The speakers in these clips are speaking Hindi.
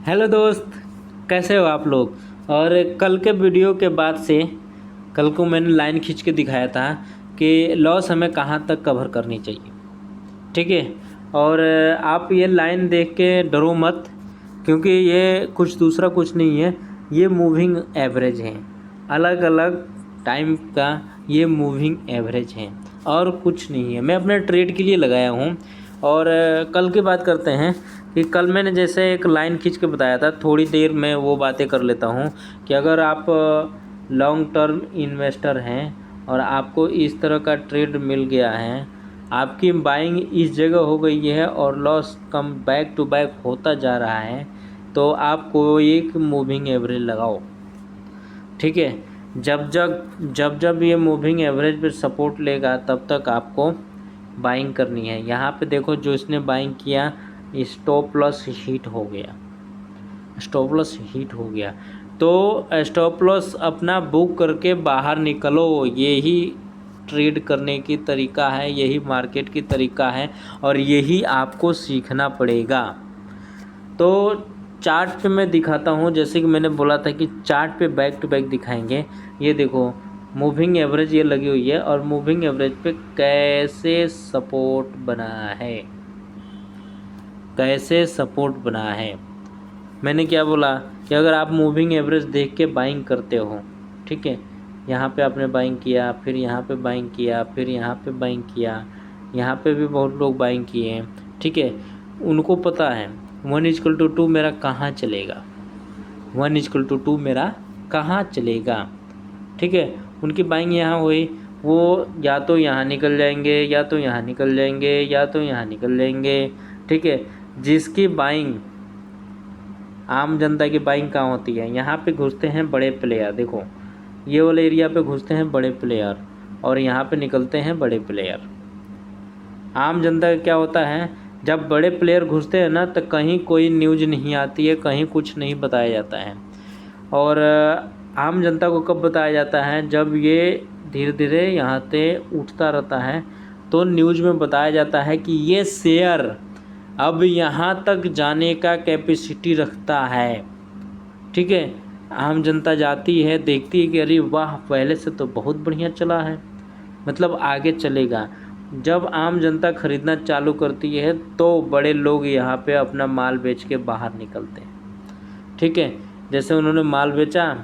हेलो दोस्त, कैसे हो आप लोग। और कल के वीडियो के बाद से कल को मैंने लाइन खींच के दिखाया था कि लॉस हमें कहाँ तक कवर करनी चाहिए। ठीक है। और आप ये लाइन देख के डरो मत, क्योंकि ये कुछ दूसरा कुछ नहीं है। ये मूविंग एवरेज है, अलग अलग टाइम का ये मूविंग एवरेज है और कुछ नहीं है। मैं अपने ट्रेड के लिए लगाया हूँ। और कल की बात करते हैं कि कल मैंने जैसे एक लाइन खींच के बताया था, थोड़ी देर में वो बातें कर लेता हूँ कि अगर आप लॉन्ग टर्म इन्वेस्टर हैं और आपको इस तरह का ट्रेड मिल गया है, आपकी बाइंग इस जगह हो गई है और लॉस कम बैक टू बैक होता जा रहा है, तो आप कोई एक मूविंग एवरेज लगाओ। ठीक है। जब ये मूविंग एवरेज पे सपोर्ट लेगा तब तक आपको बाइंग करनी है। यहाँ पे देखो, जो इसने बाइंग किया स्टॉप लॉस हिट हो गया, स्टॉप लॉस हिट हो गया। तो स्टॉप लॉस अपना बुक करके बाहर निकलो। यही ट्रेड करने की तरीका है, यही मार्केट की तरीका है और यही आपको सीखना पड़ेगा। तो चार्ट पे मैं दिखाता हूँ, जैसे कि मैंने बोला था कि चार्ट पे बैक टू बैक दिखाएंगे। ये देखो, मूविंग एवरेज ये लगी हुई है और मूविंग एवरेज पे कैसे सपोर्ट बना है, कैसे सपोर्ट बना है। मैंने क्या बोला कि अगर आप मूविंग एवरेज देख के बाइंग करते हो, ठीक है, यहाँ पे आपने बाइंग किया, फिर यहाँ पे बाइंग किया, फिर यहाँ पे बाइंग किया, यहाँ पे भी बहुत लोग बाइंग किए हैं। ठीक है, उनको पता है 1:2 मेरा कहाँ चलेगा, 1:2 मेरा कहाँ चलेगा। ठीक है, उनकी बाइंग यहाँ हुई, वो या तो यहाँ निकल जाएंगे, या तो यहाँ निकल जाएंगे, या तो यहाँ निकल जाएंगे। ठीक है, जिसकी बाइंग, आम जनता की बाइंग कहाँ होती है, यहाँ पे घुसते हैं बड़े प्लेयर। देखो, ये वाले एरिया पे घुसते हैं बड़े प्लेयर और यहाँ पे निकलते हैं बड़े प्लेयर। आम जनता का क्या होता है, जब बड़े प्लेयर घुसते हैं ना, तो कहीं कोई न्यूज़ नहीं आती है, कहीं कुछ नहीं बताया जाता है। और आम जनता को कब बताया जाता है, जब ये धीरे धीरे यहाँ से उठता रहता है, तो न्यूज़ में बताया जाता है कि ये शेयर अब यहाँ तक जाने का कैपेसिटी रखता है। ठीक है, आम जनता जाती है, देखती है कि अरे वाह, पहले से तो बहुत बढ़िया चला है, मतलब आगे चलेगा। जब आम जनता खरीदना चालू करती है तो बड़े लोग यहाँ पे अपना माल बेच के बाहर निकलते हैं। ठीक है, जैसे उन्होंने माल बेचा,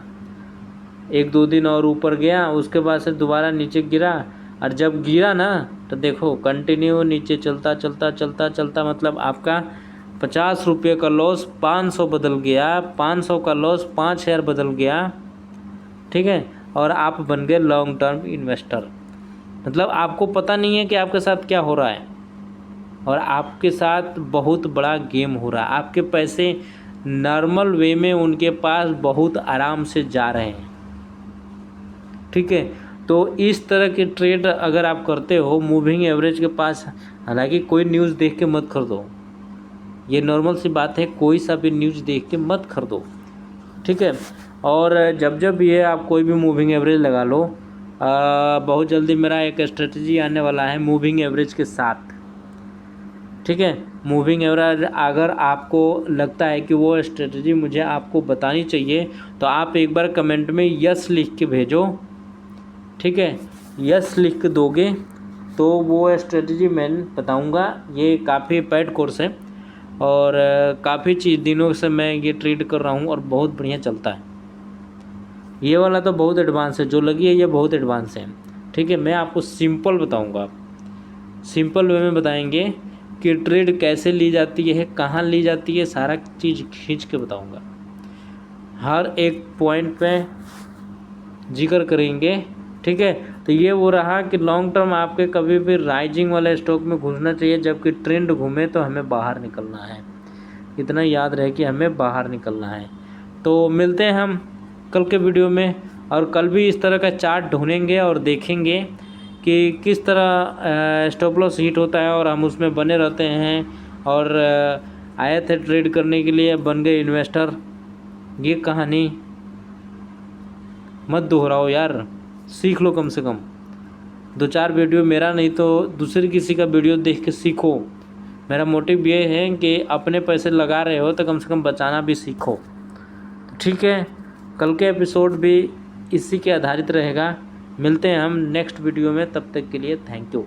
1-2 दिन और ऊपर गया, उसके बाद से दोबारा नीचे गिरा, और जब गिरा ना तो देखो कंटिन्यू नीचे चलता चलता चलता चलता, मतलब आपका 50 रुपये का लॉस 500 बदल गया, 500 का लॉस 5000 बदल गया। ठीक है, और आप बन गए लॉन्ग टर्म इन्वेस्टर। मतलब आपको पता नहीं है कि आपके साथ क्या हो रहा है, और आपके साथ बहुत बड़ा गेम हो रहा है। आपके पैसे नॉर्मल वे में उनके पास बहुत आराम से जा रहे हैं। ठीक है, तो इस तरह के ट्रेड अगर आप करते हो मूविंग एवरेज के पास, हालांकि कोई न्यूज़ देख के मत खरीदो, ये नॉर्मल सी बात है, कोई सा भी न्यूज़ देख के मत खरीदो। ठीक है, और जब ये आप कोई भी मूविंग एवरेज लगा लो, बहुत जल्दी मेरा एक स्ट्रेटजी आने वाला है मूविंग एवरेज के साथ। ठीक है, मूविंग एवरेज अगर आपको लगता है कि वो स्ट्रेटजी मुझे आपको बतानी चाहिए, तो आप एक बार कमेंट में यस लिख के भेजो। ठीक है, यस लिख के दोगे तो वो स्ट्रेटजी मैं बताऊंगा। ये काफ़ी पेड कोर्स है और काफ़ी दिनों से मैं ये ट्रेड कर रहा हूँ और बहुत बढ़िया चलता है। ये वाला तो बहुत एडवांस है, जो लगी है ये बहुत एडवांस है। ठीक है, मैं आपको सिंपल बताऊंगा, सिंपल वे में बताएंगे कि ट्रेड कैसे ली जाती है, कहाँ ली जाती है, सारा चीज़ खींच के बताऊंगा, हर एक पॉइंट पे जिक्र करेंगे। ठीक है, तो ये वो रहा कि लॉन्ग टर्म आपके कभी भी राइजिंग वाले स्टॉक में घुसना चाहिए, जबकि ट्रेंड घूमे तो हमें बाहर निकलना है। इतना याद रहे कि हमें बाहर निकलना है। तो मिलते हैं हम कल के वीडियो में, और कल भी इस तरह का चार्ट ढूंढेंगे और देखेंगे कि किस तरह स्टॉप लॉस हिट होता है और हम उसमें बने रहते हैं, और आए थे ट्रेड करने के लिए, बन गए इन्वेस्टर। ये कहानी मत दोहराओ यार, सीख लो कम से कम 2-4 वीडियो, मेरा नहीं तो दूसरे किसी का वीडियो देख के सीखो। मेरा मोटिव ये है कि अपने पैसे लगा रहे हो तो कम से कम बचाना भी सीखो। ठीक है, कल के एपिसोड भी इसी के आधारित रहेगा। मिलते हैं हम नेक्स्ट वीडियो में, तब तक के लिए थैंक यू।